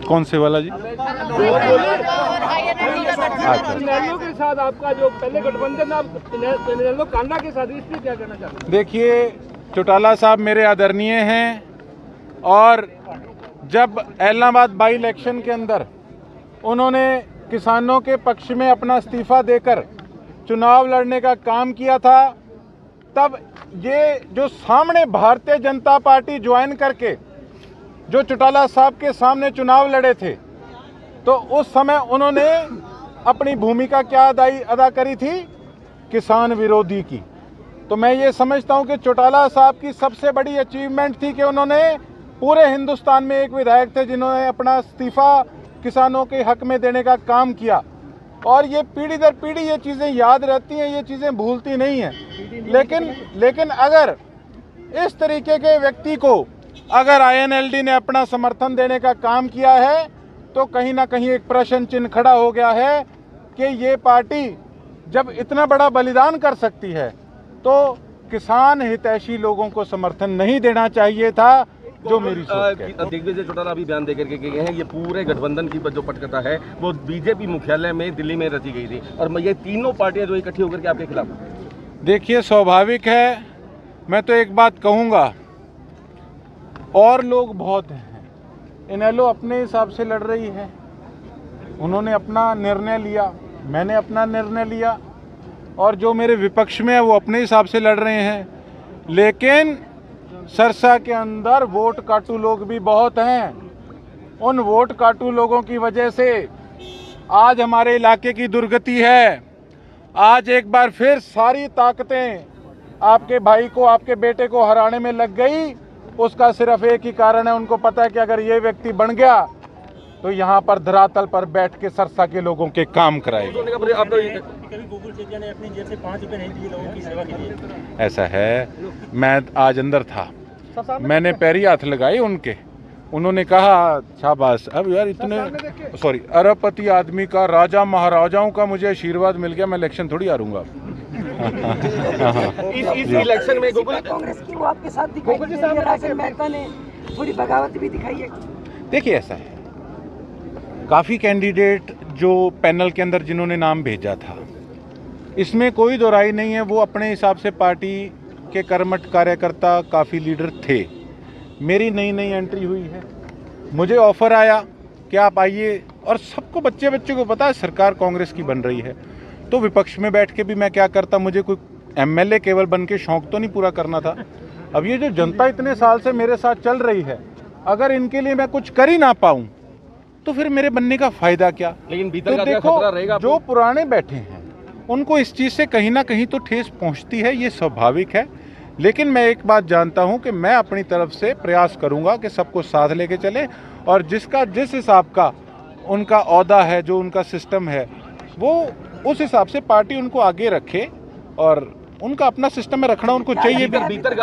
कौन से वाला जी? इनेलो के साथ आपका जो पहले गठबंधन था इनेलो कांडा के साथ, इस पर क्या कहना चाहते हैं? देखिए, चौटाला साहब मेरे आदरणीय हैं और जब इलाहाबाद बाई इलेक्शन के अंदर उन्होंने किसानों के पक्ष में अपना इस्तीफा देकर चुनाव लड़ने का काम किया था, तब ये जो सामने भारतीय जनता पार्टी ज्वाइन करके जो चौटाला साहब के सामने चुनाव लड़े थे, तो उस समय उन्होंने अपनी भूमिका क्या अदा करी थी? किसान विरोधी की। तो मैं ये समझता हूं कि चौटाला साहब की सबसे बड़ी अचीवमेंट थी कि उन्होंने पूरे हिंदुस्तान में एक विधायक थे जिन्होंने अपना इस्तीफा किसानों के हक में देने का काम किया। और ये पीढ़ी दर पीढ़ी ये चीज़ें याद रहती हैं, ये चीज़ें भूलती नहीं हैं। लेकिन अगर इस तरीके के व्यक्ति को अगर INLD ने अपना समर्थन देने का काम किया है तो कहीं ना कहीं एक प्रश्न चिन्ह खड़ा हो गया है कि ये पार्टी जब इतना बड़ा बलिदान कर सकती है तो किसान हितैषी लोगों को समर्थन नहीं देना चाहिए था, जो मेरी सोच है। दिग्विजय चौटाला अभी बयान देकर के गए हैं, ये पूरे गठबंधन की जो पटकथा है वो बीजेपी मुख्यालय में दिल्ली में रची गई थी और ये तीनों पार्टियां जो इकट्ठी होकर के आपके खिलाफ। देखिए, स्वाभाविक है, मैं तो एक बात कहूँगा, और लोग बहुत हैं, इनेलो अपने हिसाब से लड़ रही है, उन्होंने अपना निर्णय लिया, मैंने अपना निर्णय लिया, और जो मेरे विपक्ष में है वो अपने हिसाब से लड़ रहे हैं। लेकिन सरसा के अंदर वोट काटू लोग भी बहुत हैं। उन वोट काटू लोगों की वजह से आज हमारे इलाके की दुर्गति है। आज एक बार फिर सारी ताकतें आपके भाई को, आपके बेटे को हराने में लग गई। उसका सिर्फ एक ही कारण है, उनको पता है कि अगर ये व्यक्ति बन गया तो यहाँ पर धरातल पर बैठ के सरसा के लोगों के काम कराएगा। ऐसा है, मैं आज अंदर था, मैंने पैरी हाथ लगाई उनके, उन्होंने कहा शाबाश। अब यार इतने अरबपति आदमी का, राजा महाराजाओं का मुझे आशीर्वाद मिल गया, मैं इलेक्शन थोड़ी हारूंगा। इस इलेक्शन में कांग्रेस की वो आपके साथ दिखाई दे रही है, राजन मेहता ने थोड़ी बगावत भी दिखाई है। देखिए, ऐसा है, काफ़ी कैंडिडेट जो पैनल के अंदर जिन्होंने नाम भेजा था, इसमें कोई दो राय नहीं है, वो अपने हिसाब से पार्टी के कर्मठ कार्यकर्ता काफ़ी लीडर थे। मेरी नई एंट्री हुई है, मुझे ऑफर आया कि आप आइए, और सबको बच्चे को पता है सरकार कांग्रेस की बन रही है, तो विपक्ष में बैठ के भी मैं क्या करता, मुझे कोई MLA केवल बन के शौक तो नहीं पूरा करना था। अब ये जो जनता इतने साल से मेरे साथ चल रही है, अगर इनके लिए मैं कुछ कर ही ना पाऊँ तो फिर मेरे बनने का फायदा क्या? लेकिन भीतर तो का देखो, खतरा रहेगा जो पुराने बैठे हैं उनको इस चीज़ से कहीं ना कहीं तो ठेस पहुंचती है, ये स्वाभाविक है। लेकिन मैं एक बात जानता हूं कि मैं अपनी तरफ से प्रयास करूंगा कि सबको साथ लेके चले, और जिसका जिस हिसाब का उनका ओहदा है, जो उनका सिस्टम है, वो उस हिसाब से पार्टी उनको आगे रखे, और उनका अपना सिस्टम में रखना उनको चाहिए भी। भीतर